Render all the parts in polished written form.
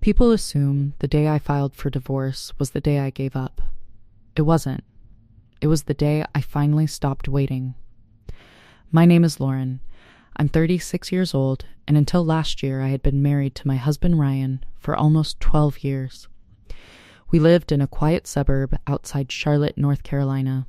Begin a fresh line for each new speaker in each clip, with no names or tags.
People assume the day I filed for divorce was the day I gave up. It wasn't. It was the day I finally stopped waiting. My name is Lauren. I'm 36 years old, and until last year I had been married to my husband Ryan for almost 12 years. We lived in a quiet suburb outside Charlotte, North Carolina.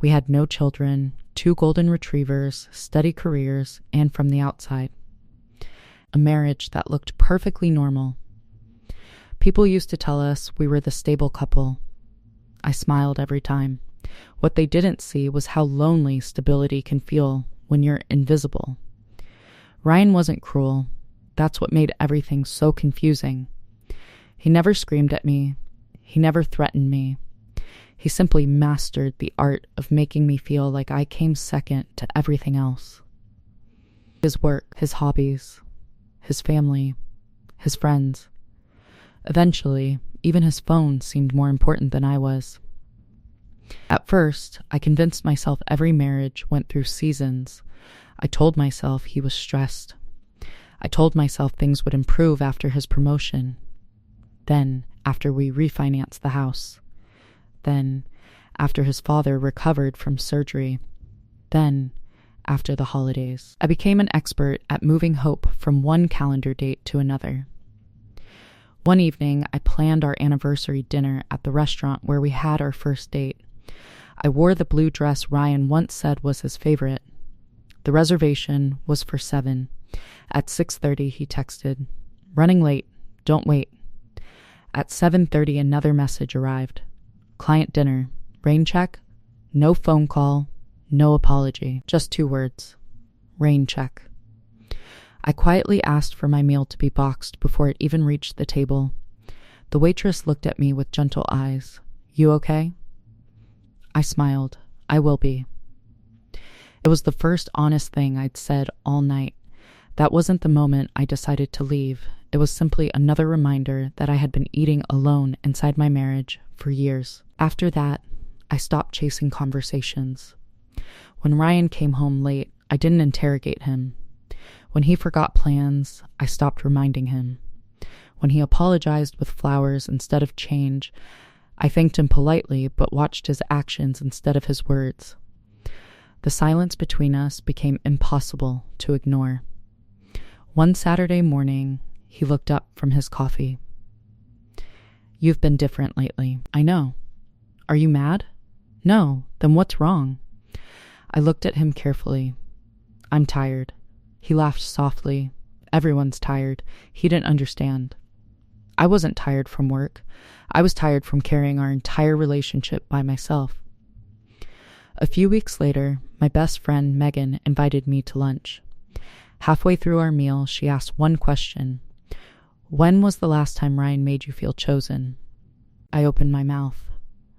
We had no children, 2 golden retrievers, steady careers, and from the outside. A marriage that looked perfectly normal. People used to tell us we were the stable couple. I smiled every time. What they didn't see was how lonely stability can feel when you're invisible. Ryan wasn't cruel. That's what made everything so confusing. He never screamed at me. He never threatened me. He simply mastered the art of making me feel like I came second to everything else. His work, his hobbies, his family, his friends. Eventually, even his phone seemed more important than I was. At first, I convinced myself every marriage went through seasons. I told myself he was stressed. I told myself things would improve after his promotion. Then, after we refinanced the house. Then, after his father recovered from surgery. Then, after the holidays. I became an expert at moving hope from one calendar date to another. One evening, I planned our anniversary dinner at the restaurant where we had our first date. I wore the blue dress Ryan once said was his favorite. The reservation was for 7. At 6:30, he texted, "Running late, don't wait." At 7:30, another message arrived. "Client dinner, rain check, no phone call, no apology." Just 2 words, rain check. I quietly asked for my meal to be boxed before it even reached the table. The waitress looked at me with gentle eyes. "You okay?" I smiled. "I will be." It was the first honest thing I'd said all night. That wasn't the moment I decided to leave. It was simply another reminder that I had been eating alone inside my marriage for years. After that, I stopped chasing conversations. When Ryan came home late, I didn't interrogate him. When he forgot plans, I stopped reminding him. When he apologized with flowers instead of change, I thanked him politely but watched his actions instead of his words. The silence between us became impossible to ignore. One Saturday morning, he looked up from his coffee. "You've been different lately, I know. Are you mad?" "No, then what's wrong?" I looked at him carefully. "I'm tired." He laughed softly. Everyone's tired. He didn't understand. I wasn't tired from work. I was tired from carrying our entire relationship by myself. A few weeks later, my best friend Megan invited me to lunch. Halfway through our meal, she asked one question. "When was the last time Ryan made you feel chosen?" I opened my mouth.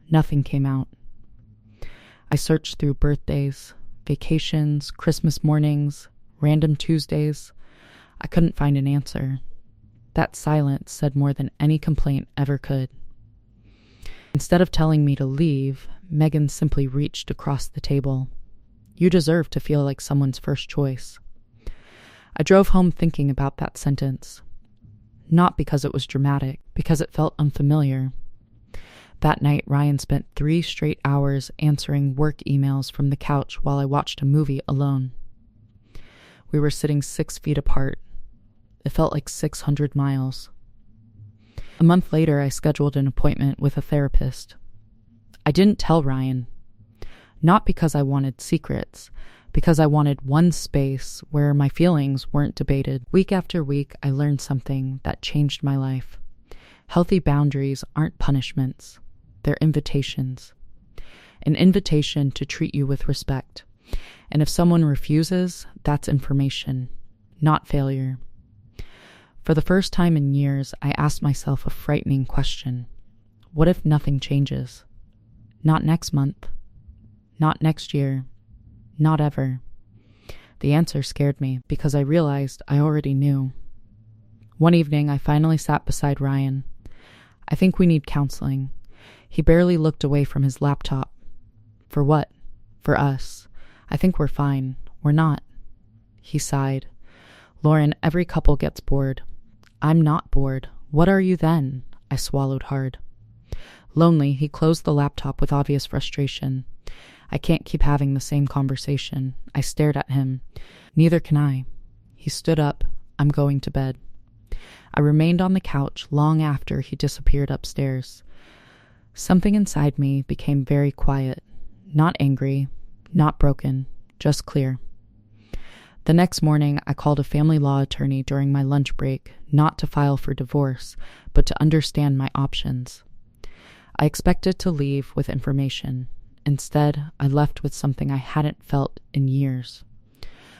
Nothing came out. I searched through birthdays, vacations, Christmas mornings, random Tuesdays. I couldn't find an answer. That silence said more than any complaint ever could. Instead of telling me to leave, Megan simply reached across the table. "You deserve to feel like someone's first choice." I drove home thinking about that sentence. Not because it was dramatic, because it felt unfamiliar. That night, Ryan spent 3 straight hours answering work emails from the couch while I watched a movie alone. We were sitting 6 feet apart. It felt like 600 miles. A month later, I scheduled an appointment with a therapist. I didn't tell Ryan. Not because I wanted secrets, because I wanted one space where my feelings weren't debated. Week after week, I learned something that changed my life. Healthy boundaries aren't punishments. They're invitations. An invitation to treat you with respect. And if someone refuses, that's information, not failure. For the first time in years, I asked myself a frightening question. What if nothing changes? Not next month. Not next year. Not ever. The answer scared me because I realized I already knew. One evening, I finally sat beside Ryan. "I think we need counseling." He barely looked away from his laptop. "For what?" "For us. I think we're fine. We're not." He sighed. "Lauren, every couple gets bored. I'm not bored. What are you then? I swallowed hard. Lonely, he closed the laptop with obvious frustration. I can't keep having the same conversation. I stared at him. Neither can I. He stood up. I'm going to bed. I remained on the couch long after he disappeared upstairs. Something inside me became very quiet. Not angry, not broken, just clear. The next morning, I called a family law attorney during my lunch break, not to file for divorce, but to understand my options. I expected to leave with information. Instead, I left with something I hadn't felt in years.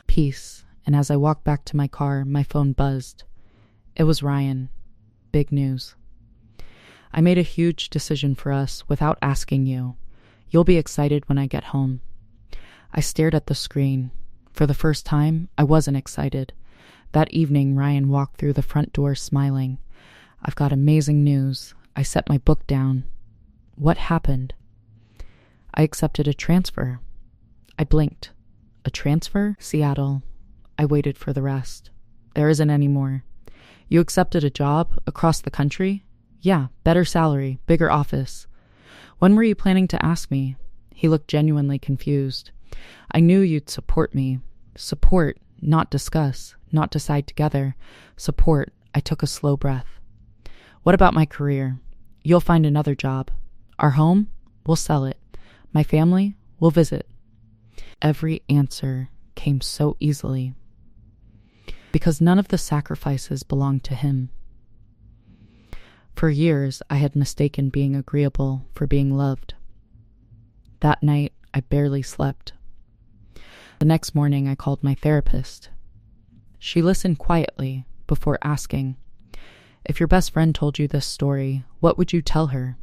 Peace, and as I walked back to my car, my phone buzzed. It was Ryan. Big news. I made a huge decision for us without asking you. You'll be excited when I get home. I stared at the screen. For the first time, I wasn't excited. That evening, Ryan walked through the front door smiling. I've got amazing news. I set my book down. What happened? I accepted a transfer. I blinked. A transfer? Seattle. I waited for the rest. There isn't any more. You accepted a job across the country? Yeah, better salary, bigger office. When were you planning to ask me? He looked genuinely confused. I knew you'd support me. Support, not discuss, not decide together. Support. I took a slow breath. What about my career? You'll find another job. Our home? We'll sell it. My family? We'll visit. Every answer came so easily. Because none of the sacrifices belonged to him. For years, I had mistaken being agreeable for being loved. That night, I barely slept. The next morning, I called my therapist. She listened quietly before asking, "If your best friend told you this story, what would you tell her?"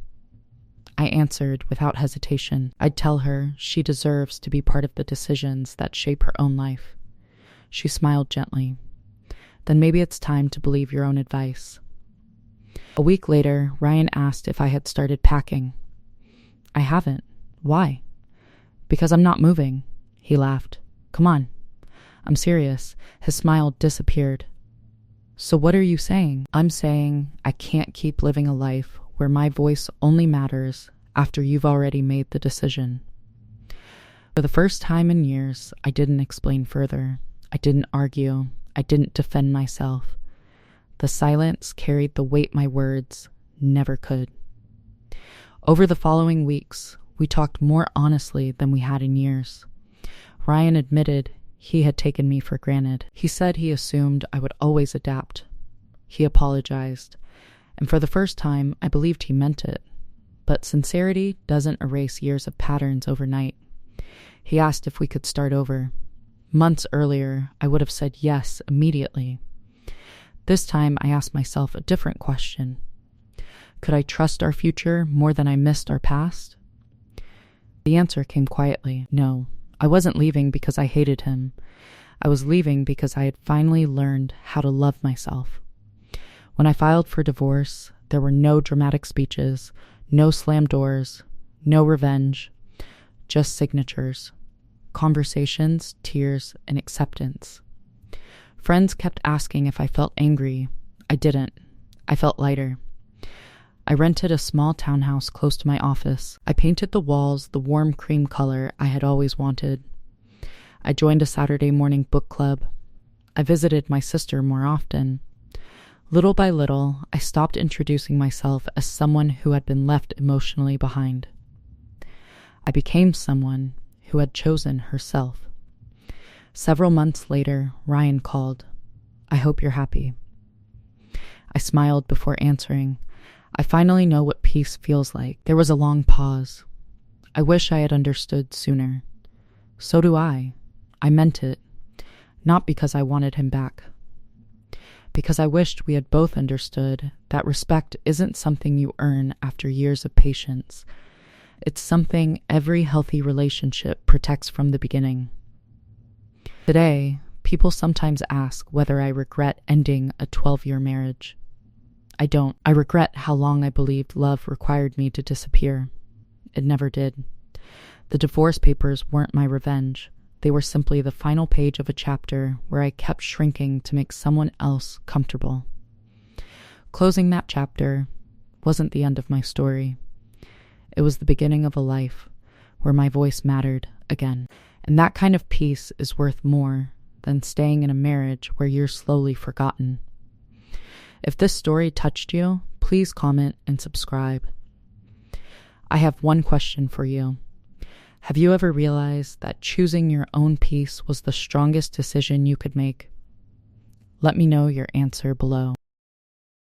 I answered without hesitation. I'd tell her she deserves to be part of the decisions that shape her own life. She smiled gently. Then maybe it's time to believe your own advice. A week later, Ryan asked if I had started packing. I haven't. Why? Because I'm not moving. He laughed. Come on. I'm serious. His smile disappeared. So what are you saying? I'm saying I can't keep living a life where my voice only matters after you've already made the decision. For the first time in years, I didn't explain further. I didn't argue. I didn't defend myself. The silence carried the weight my words never could. Over the following weeks, we talked more honestly than we had in years. Ryan admitted he had taken me for granted. He said he assumed I would always adapt. He apologized, and for the first time, I believed he meant it. But sincerity doesn't erase years of patterns overnight. He asked if we could start over. Months earlier, I would have said yes immediately. This time, I asked myself a different question. Could I trust our future more than I missed our past? The answer came quietly. No, I wasn't leaving because I hated him. I was leaving because I had finally learned how to love myself. When I filed for divorce, there were no dramatic speeches, no slammed doors, no revenge, just signatures, conversations, tears, and acceptance. Friends kept asking if I felt angry. I didn't. I felt lighter. I rented a small townhouse close to my office. I painted the walls the warm cream color I had always wanted. I joined a Saturday morning book club. I visited my sister more often. Little by little, I stopped introducing myself as someone who had been left emotionally behind. I became someone who had chosen herself. Several months later, Ryan called. I hope you're happy. I smiled before answering. I finally know what peace feels like. There was a long pause. I wish I had understood sooner. So do I. I meant it. Not because I wanted him back. Because I wished we had both understood that respect isn't something you earn after years of patience. It's something every healthy relationship protects from the beginning. Today, people sometimes ask whether I regret ending a 12-year marriage. I don't. I regret how long I believed love required me to disappear. It never did. The divorce papers weren't my revenge. They were simply the final page of a chapter where I kept shrinking to make someone else comfortable. Closing that chapter wasn't the end of my story. It was the beginning of a life where my voice mattered again. And that kind of peace is worth more than staying in a marriage where you're slowly forgotten. If this story touched you, please comment and subscribe. I have one question for you. Have you ever realized that choosing your own peace was the strongest decision you could make? Let me know your answer below.